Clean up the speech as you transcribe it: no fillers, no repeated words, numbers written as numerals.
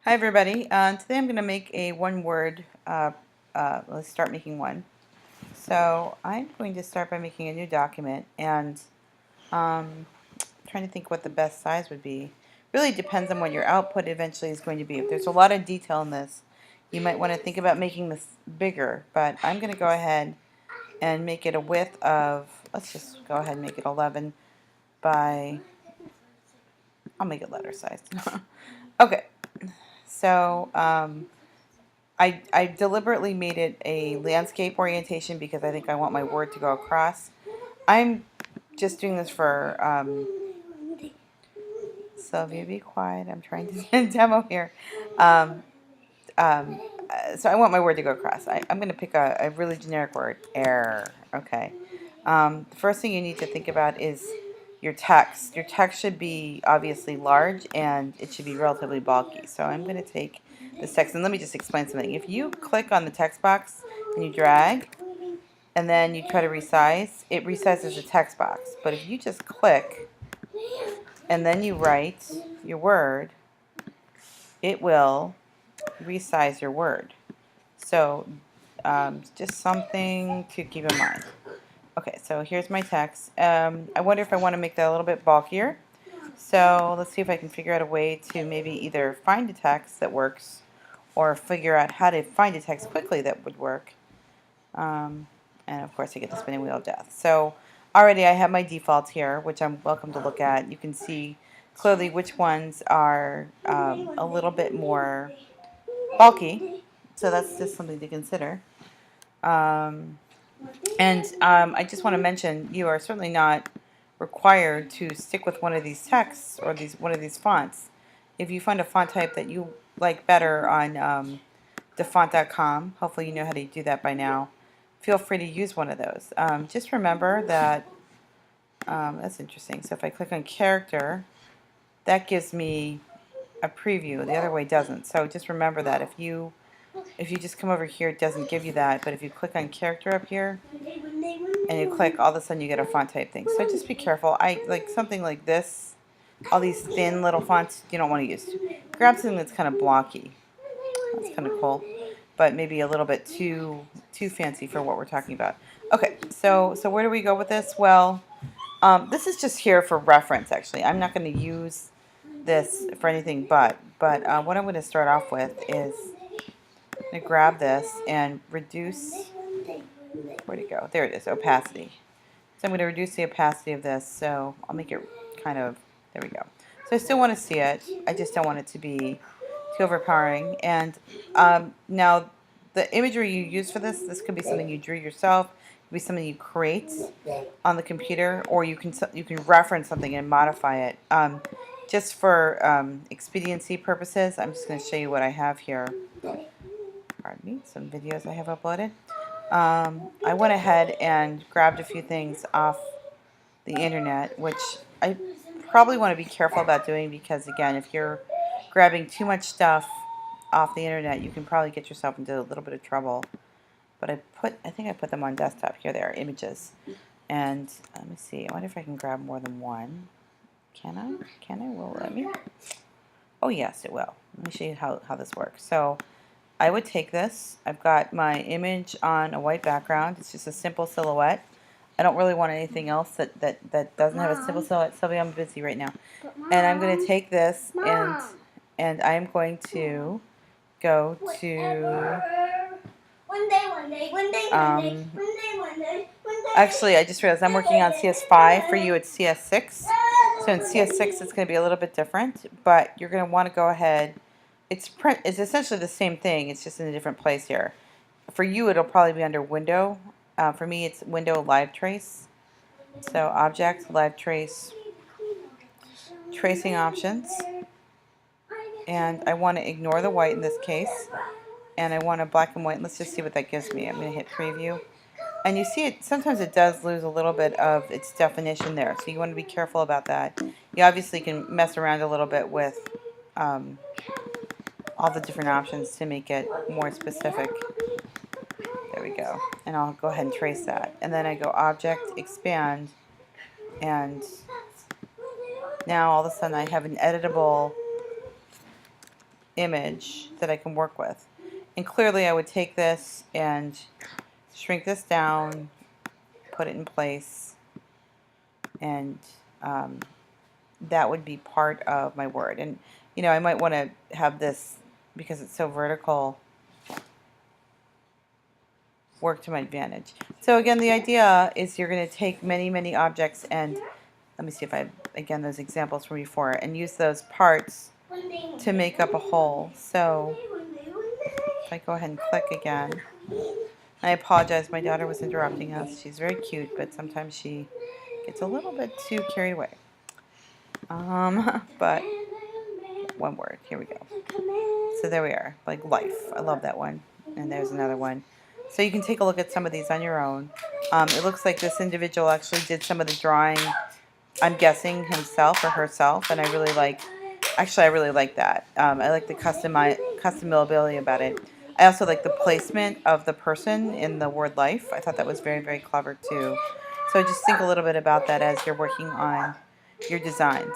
Hi everybody. Today I'm going to make a one-word, let's start making one. So I'm going to start by making a new document and trying to think what the best size would be. Really depends on what your output eventually is going to be. If there's a lot of detail in this, you might want to think about making this bigger, but I'm going to go ahead and make it a width of, let's just go ahead and make it 11 by, I'll make it letter size. Okay, so I deliberately made it a landscape orientation because I think I want my word to go across. I'm just doing this for, Sylvia, be quiet. I'm trying to demo here. Um, so I want my word to go across. I'm going to pick a really generic word, air. Okay. The first thing you need to think about is your text. Your text should be obviously large and it should be relatively bulky. So I'm going to take this text and let me just explain something. If you click on the text box and you drag and then you try to resize, it resizes the text box. But if you just click and then you write your word, it will resize your word. So just something to keep in mind. Okay, so here's my text. I wonder if I want to make that a little bit bulkier. So let's see if I can figure out a way to maybe either find a text that works or figure out how to find a text quickly that would work. And of course I get the spinning wheel of death. So already I have my defaults here, which I'm welcome to look at. You can see clearly which ones are a little bit more bulky. So that's just something to consider. I just want to mention you are certainly not required to stick with one of these texts or one of these fonts. If you find a font type that you like better on dafont.com, hopefully you know how to do that by now, feel free to use one of those. Just remember that, that's interesting. So if I click on character, that gives me a preview. The other way doesn't. So just remember that if you just come over here, it doesn't give you that. But if you click on character up here and you click, all of a sudden you get a font type thing. So just be careful. I like something like this. All these thin little fonts you don't want to use. Grab something that's kind of blocky. That's kind of cool, but maybe a little bit too fancy for what we're talking about. Okay, so where do we go with this? Well, this is just here for reference. Actually, I'm not going to use this for anything but what I'm going to start off with is I'm going to grab this and reduce. Where'd it go? There it is. Opacity. So I'm going to reduce the opacity of this. So I'll make it kind of. There we go. So I still want to see it. I just don't want it to be too overpowering. And now the imagery you use for this could be something you drew yourself. It could be something you create on the computer, or you can reference something and modify it. Just for expediency purposes, I'm just going to show you what I have here. Pardon me, some videos I have uploaded. I went ahead and grabbed a few things off the internet, which I probably want to be careful about doing because, again, if you're grabbing too much stuff off the internet, you can probably get yourself into a little bit of trouble. But I think I put them on desktop. Here they are, images. And let me see. I wonder if I can grab more than one. Can I? Can I? Will it let me? Oh, yes, it will. Let me show you how this works. So I would take this. I've got my image on a white background. It's just a simple silhouette. I don't really want anything else that doesn't have a simple silhouette. Sylvia, I'm busy right now. And I'm going to take this and I'm going to go to actually, I just realized I'm working on CS5. For you, it's CS6. So in CS6, it's going to be a little bit different, but you're going to want to go ahead. It's essentially the same thing. It's just in a different place here. For you, it'll probably be under Window. For me, it's Window Live Trace. So Object, Live Trace, Tracing Options. And I want to ignore the white in this case. And I want a black and white. Let's just see what that gives me. I'm going to hit Preview. And you see it, sometimes it does lose a little bit of its definition there. So you want to be careful about that. You obviously can mess around a little bit with all the different options to make it more specific. There we go. And I'll go ahead and trace that. And then I go Object, Expand, and now all of a sudden I have an editable image that I can work with. And clearly I would take this and shrink this down, put it in place, and that would be part of my word. And I might want to have this, because it's so vertical, work to my advantage. So again, the idea is you're going to take many objects, and let me see if I, again, those examples from before, and use those parts to make up a whole. So if I go ahead and click again, I apologize, my daughter was interrupting us. She's very cute, but sometimes she gets a little bit too carried away. But one word, here we go. So there we are, like life. I love that one. And there's another one. So you can take a look at some of these on your own. It looks like this individual actually did some of the drawing, I'm guessing himself or herself, and I really like that. I like the customability about it. I also like the placement of the person in the word life. I thought that was very clever too. So just think a little bit about that as you're working on your designs.